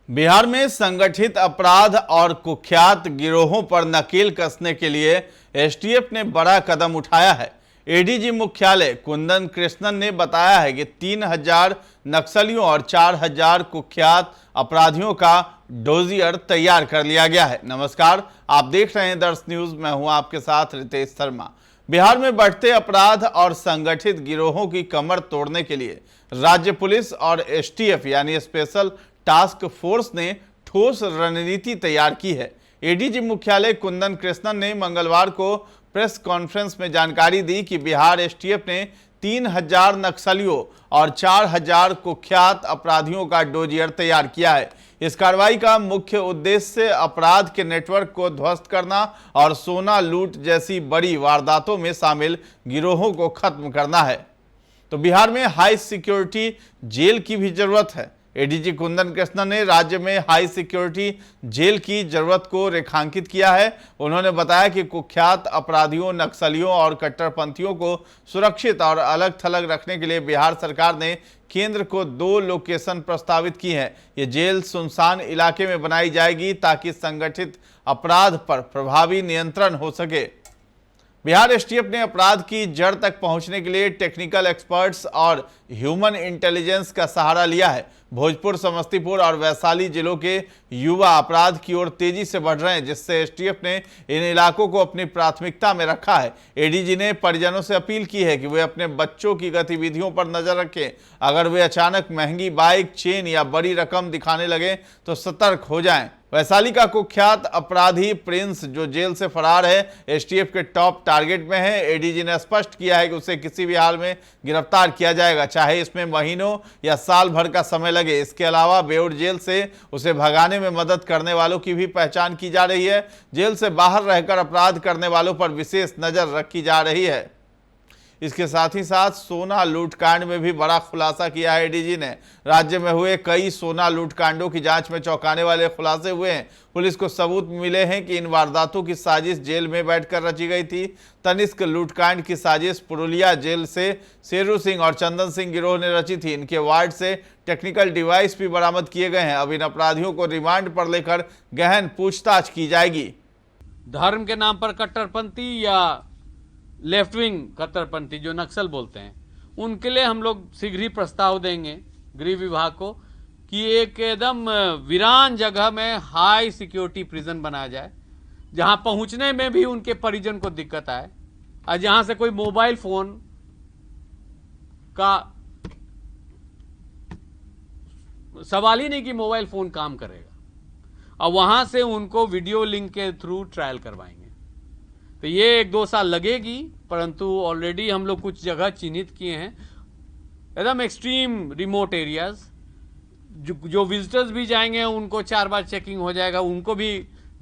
बिहार में संगठित अपराध और कुख्यात गिरोहों पर नकेल कसने के लिए एसटीएफ ने बड़ा कदम उठाया है। एडीजी मुख्यालय कुंदन कृष्णन ने बताया है कि 3000 नक्सलियों और 4000 कुख्यात अपराधियों का डोजियर तैयार कर लिया गया है। नमस्कार, आप देख रहे हैं दर्श न्यूज। मैं हूं आपके साथ रितेश शर्मा। बिहार में बढ़ते अपराध और संगठित गिरोहों की कमर तोड़ने के लिए राज्य पुलिस और एसटीएफ यानी स्पेशल टास्क फोर्स ने ठोस रणनीति तैयार की है। एडीजी मुख्यालय कुंदन कृष्णन ने मंगलवार को प्रेस कॉन्फ्रेंस में जानकारी दी कि बिहार एसटीएफ ने 3000 नक्सलियों और 4000 कुख्यात अपराधियों का डोजियर तैयार किया है। इस कार्रवाई का मुख्य उद्देश्य अपराध के नेटवर्क को ध्वस्त करना और सोना लूट जैसी बड़ी वारदातों में शामिल गिरोहों को खत्म करना है। तो बिहार में हाई सिक्योरिटी जेल की भी जरूरत है। एडीजी कुंदन कृष्णन ने राज्य में हाई सिक्योरिटी जेल की जरूरत को रेखांकित किया है। उन्होंने बताया कि कुख्यात अपराधियों, नक्सलियों और कट्टरपंथियों को सुरक्षित और अलग थलग रखने के लिए बिहार सरकार ने केंद्र को 2 लोकेशन प्रस्तावित की हैं। ये जेल सुनसान इलाके में बनाई जाएगी ताकि संगठित अपराध पर प्रभावी नियंत्रण हो सके। बिहार एसटीएफ ने अपराध की जड़ तक पहुंचने के लिए टेक्निकल एक्सपर्ट्स और ह्यूमन इंटेलिजेंस का सहारा लिया है। भोजपुर, समस्तीपुर और वैशाली जिलों के युवा अपराध की ओर तेजी से बढ़ रहे हैं, जिससे एसटीएफ ने इन इलाकों को अपनी प्राथमिकता में रखा है। एडीजी ने परिजनों से अपील की है कि वे अपने बच्चों की गतिविधियों पर नजर रखें। अगर वे अचानक महंगी बाइक, चेन या बड़ी रकम दिखाने लगे तो सतर्क हो जाएं। वैशाली का कुख्यात अपराधी प्रिंस, जो जेल से फरार है, एसटीएफ के टॉप टारगेट में है। एडीजी ने स्पष्ट किया है कि उसे किसी भी हाल में गिरफ्तार किया जाएगा, चाहे इसमें महीनों या साल भर का समय लगे। इसके अलावा बेउर जेल से उसे भगाने में मदद करने वालों की भी पहचान की जा रही है। जेल से बाहर रहकर अपराध करने वालों पर विशेष नजर रखी जा रही है। इसके साथ ही साथ सोना लूटकांड में भी बड़ा खुलासा किया है एडीजी ने। राज्य में हुए कई सोना लूटकांडों की जांच में चौंकाने वाले खुलासे हुए हैं। पुलिस को सबूत मिले हैं कि इन वारदातों की साजिश जेल में बैठकर रची गई थी। तनिष्क लूटकांड की साजिश पुरुलिया जेल से शेरू सिंह और चंदन सिंह गिरोह ने रची थी। इनके वार्ड से टेक्निकल डिवाइस भी बरामद किए गए हैं। अब इन अपराधियों को रिमांड पर लेकर गहन पूछताछ की जाएगी। धर्म के नाम पर कट्टरपंथी या लेफ्ट विंग कट्टरपंथी जो नक्सल बोलते हैं, उनके लिए हम लोग शीघ्र ही प्रस्ताव देंगे गृह विभाग को कि एक एकदम वीरान जगह में हाई सिक्योरिटी प्रिजन बनाया जाए, जहां पहुंचने में भी उनके परिजन को दिक्कत आए और जहां से कोई मोबाइल फोन का सवाल ही नहीं कि मोबाइल फोन काम करेगा, और वहां से उनको वीडियो लिंक के थ्रू ट्रायल करवाएंगे। तो ये 1-2 साल लगेगी, परंतु ऑलरेडी हम लोग कुछ जगह चिन्हित किए हैं, एकदम एक्सट्रीम रिमोट एरियाज। जो विजिटर्स भी जाएंगे उनको 4 बार चेकिंग हो जाएगा, उनको भी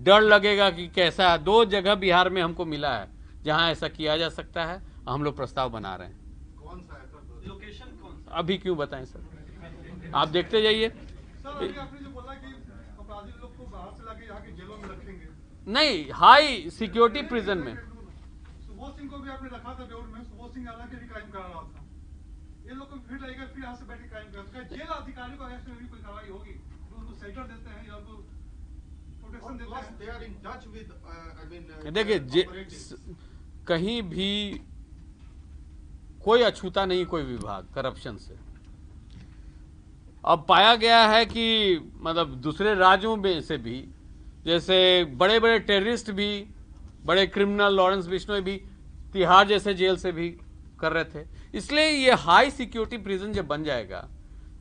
डर लगेगा कि कैसा है। 2 जगह बिहार में हमको मिला है जहां ऐसा किया जा सकता है। हम लोग प्रस्ताव बना रहे हैं। कौन सा है सर? लोकेशन कौन सा? अभी क्यों बताएं सर, आप देखते जाइए। सर, अभी आपने जो बोला कि अपराधी लोग को बाहर से लाके यहाँ के जेलों में रखेंगे, नहीं, हाई सिक्योरिटी प्रिजन में। सुबोध सिंह को भी आपने रखा था बेउर में। सुबोध सिंह हालांकि भी क्राइम करा रहा था। ये लोग को फिर लगेगा, फिर यहाँ से बैठ के क्राइम करेगा। जेल अधिकारी को ऐसे भी कोई कार्रवाई होगी? उनको शेल्टर देते हैं या उनको प्रोटेक्शन देते हैं? They are in touch with, देखिए, कहीं भी कोई अछूता नहीं कोई विभाग करप्शन से। अब पाया गया है कि मतलब दूसरे राज्यों में से भी, जैसे बड़े बड़े टेररिस्ट भी, बड़े क्रिमिनल लॉरेंस बिश्नोई भी तिहाड़ जैसे जेल से भी कर रहे थे। इसलिए ये हाई सिक्योरिटी प्रिजन जब बन जाएगा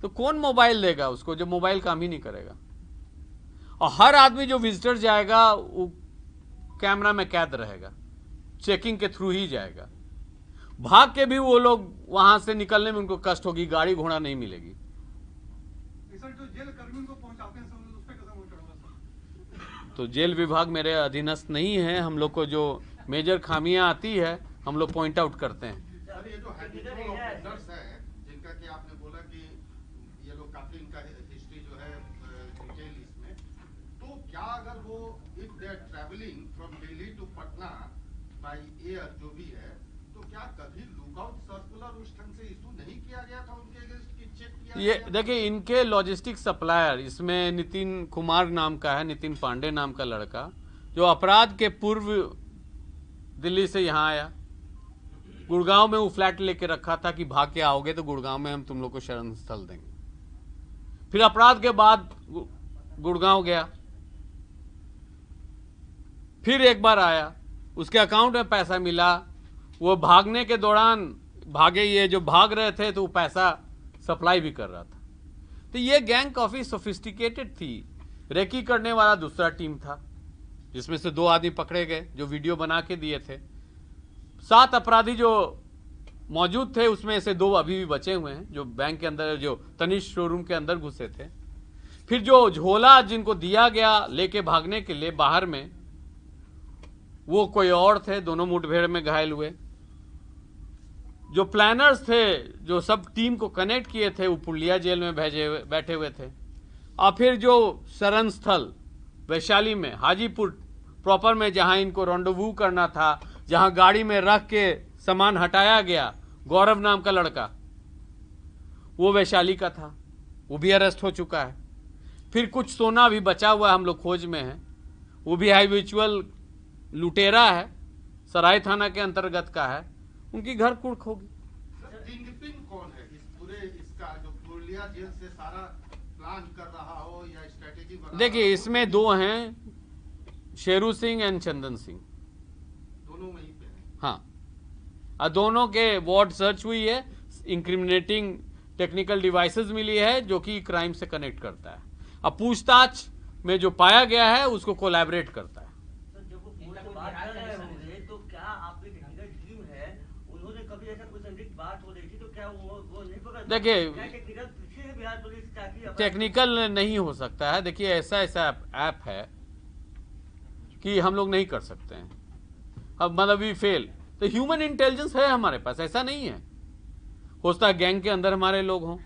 तो कौन मोबाइल देगा उसको, जब मोबाइल काम ही नहीं करेगा। और हर आदमी जो विजिटर जाएगा वो कैमरा में कैद रहेगा, चेकिंग के थ्रू ही जाएगा। भाग के भी वो लोग वहां से निकलने में उनको कष्ट होगी, गाड़ी घोड़ा नहीं मिलेगी। सर, जो जेल कर्मियों को पहुंचाते हैं सर, उस पे कैसे वो करेगा? तो जेल विभाग मेरे अधीनस्थ नहीं है। हम लोग को जो मेजर खामियां आती है हम लोग पॉइंट आउट करते हैं। सर, ये जो हैबिचुअल ऑफेंडर्स है, जिनका कि आपने बोला कि ये लोग काफी इनका हिस्ट्री जो है डिटेल इसमें, तो क्या अगर वो if they are travelling from Delhi to Patna by air जो भी है, तो क्या कभी लुकआउट सर्कुलर उस ढंग से इशू नहीं किया गया था उनके अगेंस्ट कि चेक किया ये देखिए, इनके लॉजिस्टिक सप्लायर इसमें नितिन कुमार नाम का है, नितिन पांडे नाम का लड़का, जो अपराध के पूर्व दिल्ली से यहाँ आया। गुड़गांव में वो फ्लैट लेके रखा था कि भाग के आओगे तो गुड़गांव में हम तुम लोग को शरण स्थल देंगे। फिर अपराध के बाद गुड़गांव गया, फिर एक बार आया, उसके अकाउंट में पैसा मिला, वो भागने के दौरान भागे, ये जो भाग रहे थे तो वो पैसा सप्लाई भी कर रहा था। तो ये गैंग काफी सोफिस्टिकेटेड थी। रेकी करने वाला दूसरा टीम था, जिसमें से 2 आदमी पकड़े गए जो वीडियो बना के दिए थे। 7 अपराधी जो मौजूद थे उसमें से 2 अभी भी बचे हुए हैं, जो बैंक के अंदर, जो तनिष्क शोरूम के अंदर घुसे थे। फिर जो झोला जिनको दिया गया लेके भागने के लिए बाहर में, वो कोई और थे, दोनों मुठभेड़ में घायल हुए। जो प्लानर्स थे, जो सब टीम को कनेक्ट किए थे, वो पुलिया जेल में बैठे हुए थे। और फिर जो शरण स्थल वैशाली में, हाजीपुर प्रॉपर में, जहां इनको रेंडवू करना था, जहां गाड़ी में रख के सामान हटाया गया, गौरव नाम का लड़का, वो वैशाली का था, वो भी अरेस्ट हो चुका है। फिर कुछ सोना भी बचा हुआ है, हम लोग खोज में है, वो भी हैबिचुअल लुटेरा है, सराय थाना के अंतर्गत का है, उनकी घर कुर्क होगी। किंगपिन कौन है इस पूरे इसका, जो पुलिया जेल से सारा प्लान कर रहा हो या स्ट्रेटेजी बना? देखिए, इसमें 2 हैं, शेरू सिंह एंड चंदन सिंह, दोनों वहीं पे हैं। हाँ, और दोनों के वार्ड सर्च हुई है, इंक्रिमिनेटिंग टेक्निकल डिवाइसेस मिली है जो कि क्राइम से कनेक्ट करता है। अब पूछताछ में जो पाया गया है उसको कोलैबोरेट करता है। तो क्या आपकी टेक्निकल टीम है, उन्होंने कभी ऐसा कुछ संदिग्ध बात हो रही थी तो क्या वो नहीं पकड़? देखिए, टेक्निकल पीछे है बिहार पुलिस ताकि टेक्निकल नहीं हो सकता है। देखिए, ऐसा ऐप है कि हम लोग नहीं कर सकते हैं। अब मतलब वी फेल, तो ह्यूमन इंटेलिजेंस है हमारे पास, ऐसा नहीं है। हो सकता है गैंग के अंदर हमारे लोग हों।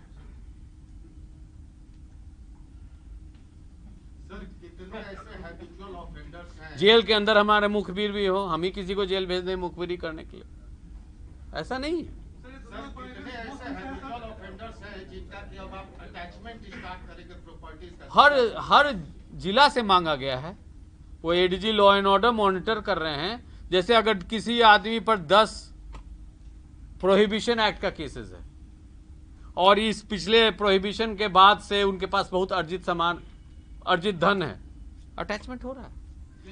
सर, कितने ऐसे हैबिचुअल ऑफेंडर्स हैं? जेल के अंदर हमारे मुखबिर भी हो, हम ही किसी को जेल भेज दें मुखबिरी करने के लिए, ऐसा नहीं है। सर, कितने ऐसे हैबिचुअल ऑफेंडर्स हैं जिनका कि अब आप अटैचमेंट स्टार्ट करेंगे प्रॉपर्टीज का? हर जिला से मांगा गया है। वो ADG law and order monitor कर रहे हैं। जैसे अगर किसी आदमी पर 10 प्रोहिबिशन एक्ट का केसेस है और इस पिछले प्रोहिबिशन के बाद से उनके पास बहुत अर्जित धन है, अटैचमेंट हो रहा है।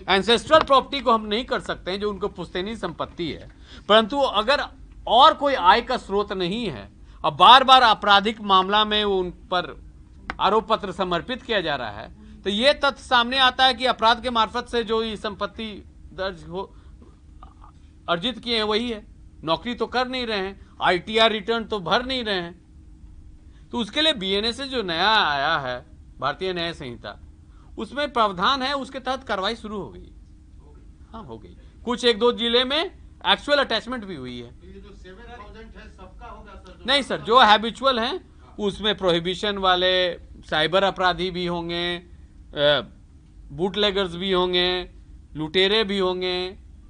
एंसेस्ट्रल प्रॉपर्टी को हम नहीं कर सकते हैं जो उनको पुश्तैनी संपत्ति है, परंतु अगर और कोई आय का स्रोत नहीं है और बार बार आपराधिक मामला में उन पर आरोप पत्र समर्पित किया जा रहा है, तो यह तथ्य सामने आता है कि अपराध के मार्फत से जो ये संपत्ति दर्ज हो अर्जित किए हैं वही है। नौकरी तो कर नहीं रहे हैं, आईटीआर रिटर्न तो भर नहीं रहे हैं, तो उसके लिए बीएनएस से जो नया आया है भारतीय न्याय संहिता, उसमें प्रावधान है, उसके तहत कार्रवाई शुरू हो गई। हाँ, हो गई। कुछ 1-2 जिले में एक्चुअल अटैचमेंट भी हुई है। ये जो 7,000 है सबका होगा सर? नहीं सर, जो हैबिचुअल हैं उसमें प्रोहिबिशन वाले साइबर अपराधी भी होंगे, बूटलेगर्स भी होंगे, लुटेरे भी होंगे,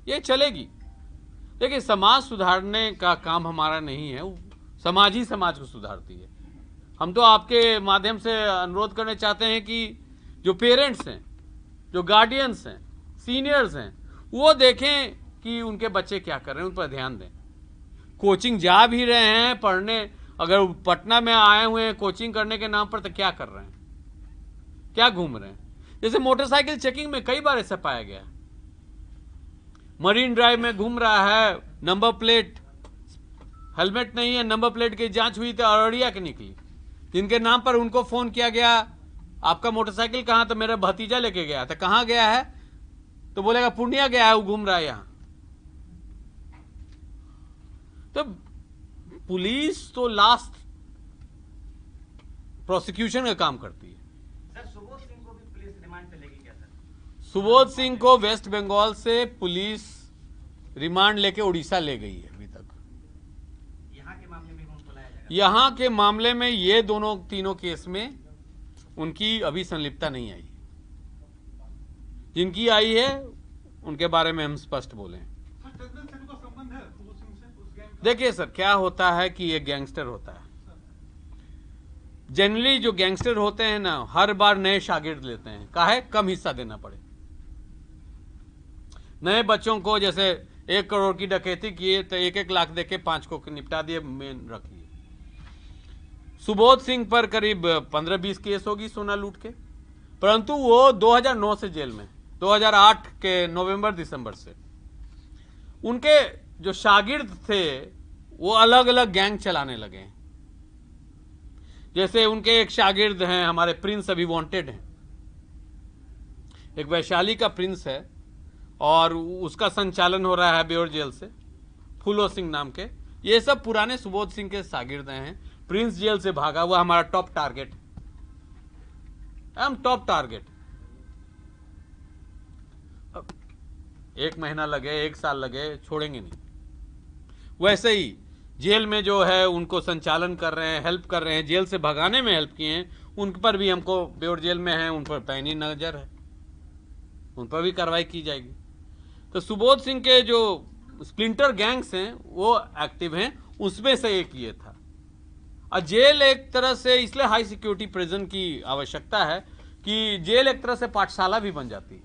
ये चलेगी। देखिए, समाज सुधारने का काम हमारा नहीं है, समाज ही समाज को सुधारती है। हम तो आपके माध्यम से अनुरोध करने चाहते हैं कि जो पेरेंट्स हैं, जो गार्डियंस हैं, सीनियर्स हैं, वो देखें कि उनके बच्चे क्या कर रहे हैं, उन पर ध्यान दें। कोचिंग जा भी रहे हैं पढ़ने, अगर पटना में आए हुए हैं कोचिंग करने के नाम पर, तो क्या कर रहे हैं, क्या घूम रहे हैं? जैसे मोटरसाइकिल चेकिंग में कई बार ऐसा पाया गया, मरीन ड्राइव में घूम रहा है, नंबर प्लेट, हेलमेट नहीं है, नंबर प्लेट की जांच हुई तो अररिया की निकली, जिनके नाम पर उनको फोन किया गया, आपका मोटरसाइकिल कहां? तो मेरा भतीजा लेके गया था। कहां गया है? तो बोलेगा पूर्णिया गया है, वो घूम रहा है यहां। तो पुलिस तो लास्ट प्रोसिक्यूशन का काम करती है। सर, सुबोध सिंह को भी पुलिस रिमांड पे लेगी क्या सर? सुबोध सिंह को वेस्ट बंगाल से पुलिस रिमांड लेके उड़ीसा ले गई है अभी तक। यहाँ के मामले में उनको लाया जाएगा? यहां के मामले में ये तीनों केस में उनकी अभी संलिप्तता नहीं आई। जिनकी आई है उनके बारे में हम स्पष्ट बोले। सर, चंदन सिंह का संबंध है सुबोध सिंह से, उस गैंग का? देखिए सर, क्या होता है कि ये गैंगस्टर होता है, जनरली जो गैंगस्टर होते हैं ना, हर बार नए शागिर्द लेते हैं, काहे कम हिस्सा देना पड़े। नए बच्चों को जैसे 1 करोड़ की डकैती किए तो 1-1 लाख देके 5 को निपटा दिए, मेन रख लिए। सुबोध सिंह पर करीब 15-20 केस होगी सोना लूट के, परंतु वो 2009 से जेल में, 2008 के नवंबर दिसंबर से। उनके जो शागिर्द थे वो अलग अलग गैंग चलाने लगे हैं। जैसे उनके एक शागिर्द हैं हमारे प्रिंस, अभी वांटेड हैं। एक वैशाली का प्रिंस है और उसका संचालन हो रहा है बेउर जेल से, फूलो सिंह नाम के। ये सब पुराने सुबोध सिंह के शागिर्द हैं। प्रिंस जेल से भागा हुआ हमारा टॉप टारगेट, हम टॉप टारगेट। 1 महीना लगे, 1 साल लगे, छोड़ेंगे नहीं। वैसे ही जेल में जो है उनको संचालन कर रहे हैं, हेल्प कर रहे हैं, जेल से भगाने में हेल्प किए हैं, उन पर भी हमको बेउर जेल में है, उन पर पैनी नजर है, उन पर भी कार्रवाई की जाएगी। तो सुबोध सिंह के जो स्प्लिंटर गैंग्स हैं वो एक्टिव हैं, उसमें से एक ये था। और जेल एक तरह से इसलिए हाई सिक्योरिटी प्रिजन की आवश्यकता है कि जेल एक तरह से पाठशाला भी बन जाती है।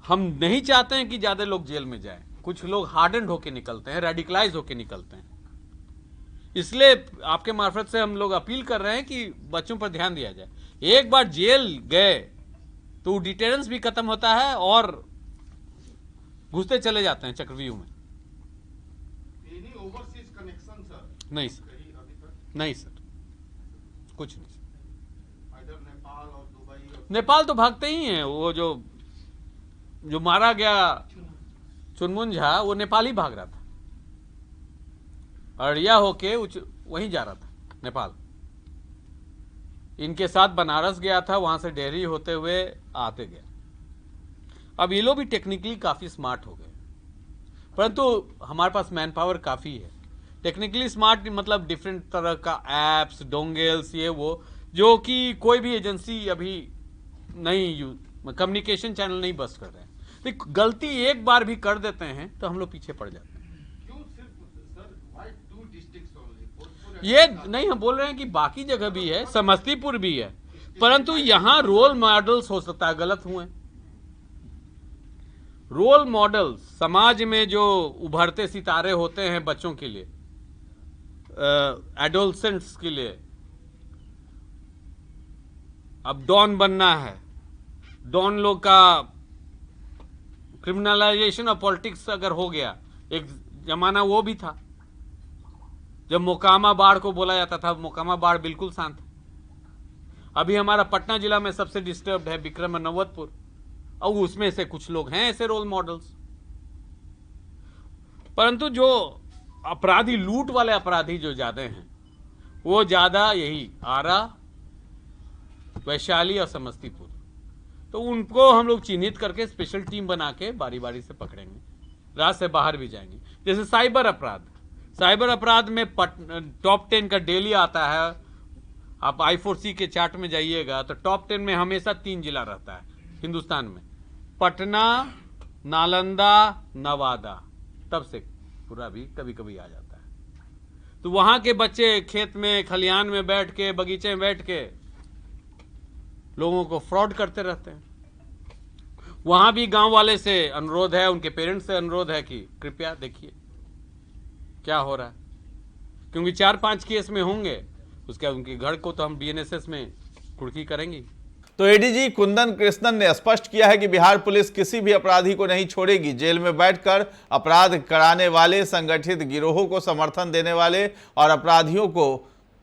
हम नहीं चाहते हैं कि ज्यादा लोग जेल में जाएं। कुछ लोग हार्डन्ड होके निकलते हैं, रेडिकलाइज होके निकलते हैं। इसलिए आपके मार्फत से हम लोग अपील कर रहे हैं कि बच्चों पर ध्यान दिया जाए। एक बार जेल गए तो डिटेरेंस भी खत्म होता है और घुसते चले जाते हैं चक्रव्यूह में। Any overseas connection, sir? नहीं सर, कहीं अभी तक? नहीं सर, कुछ नहीं सर। Either नेपाल और दुबई और नेपाल तो भागते ही हैं। वो जो मारा गया चुनमुन झा, वो नेपाल ही भाग रहा था, अड़िया होके वहीं जा रहा था नेपाल। इनके साथ बनारस गया था, वहां से डेहरी होते हुए आते गया। अब ये लोग भी टेक्निकली काफी स्मार्ट हो गए, परंतु हमारे पास मैन पावर काफी है। टेक्निकली स्मार्ट मतलब डिफरेंट तरह का एप्स, डोंगल्स, ये वो, जो कि कोई भी एजेंसी अभी नहीं, कम्युनिकेशन चैनल नहीं बस कर रहे हैं। तो गलती एक बार भी कर देते हैं तो हम लोग पीछे पड़ जाते हैं। क्यों सिर्फ sir, why 2 districts only? Bhojpur and ये नहीं, हम बोल रहे हैं कि बाकी जगह भी है, समस्तीपुर भी है, परंतु यहां रोल मॉडल्स हो सकता है गलत हुए। रोल मॉडल समाज में जो उभरते सितारे होते हैं बच्चों के लिए, एडोलसेंट्स के लिए, अब डॉन बनना है, डॉन लोग का क्रिमिनलाइजेशन ऑफ पॉलिटिक्स अगर हो गया, एक जमाना वो भी था जब मोकामा बाढ़ को बोला जाता था। मोकामा बाढ़ बिल्कुल शांत है। अभी हमारा पटना जिला में सबसे डिस्टर्ब्ड है विक्रम और नवतपुर, और उसमें से कुछ लोग हैं ऐसे रोल मॉडल्स। परंतु जो अपराधी, लूट वाले अपराधी जो ज्यादा हैं, वो ज्यादा यही आरा, वैशाली और समस्तीपुर। तो उनको हम लोग चिन्हित करके स्पेशल टीम बना के बारी बारी से पकड़ेंगे, राज्य से बाहर भी जाएंगे। जैसे साइबर अपराध, साइबर अपराध में टॉप 10 का डेली आता है। आप I4C के चार्ट में जाइएगा तो टॉप 10 में हमेशा 3 जिला रहता है हिंदुस्तान में, पटना, नालंदा, नवादा, तब से पूरा भी कभी कभी आ जाता है। तो वहां के बच्चे खेत में, खलिहान में बैठ के, बगीचे में बैठ के लोगों को फ्रॉड करते रहते हैं। वहां भी गांव वाले से अनुरोध है, उनके पेरेंट्स से अनुरोध है कि कृपया देखिए क्या हो रहा है, क्योंकि 4-5 केस में होंगे, उसके बाद उनके घर को तो हम BNSS में कुर्की करेंगे। तो एडीजी कुंदन कृष्णन ने स्पष्ट किया है कि बिहार पुलिस किसी भी अपराधी को नहीं छोड़ेगी। जेल में बैठकर अपराध कराने वाले, संगठित गिरोहों को समर्थन देने वाले और अपराधियों को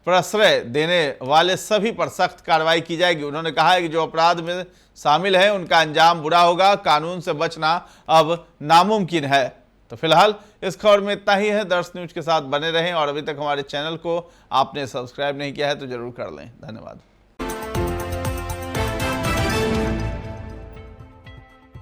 प्रश्रय देने वाले सभी पर सख्त कार्रवाई की जाएगी। उन्होंने कहा है कि जो अपराध में शामिल है उनका अंजाम बुरा होगा, कानून से बचना अब नामुमकिन है। तो फिलहाल इस खबर में इतना ही है। दर्श न्यूज के साथ बने रहें और अभी तक हमारे चैनल को आपने सब्सक्राइब नहीं किया है तो जरूर कर लें। धन्यवाद।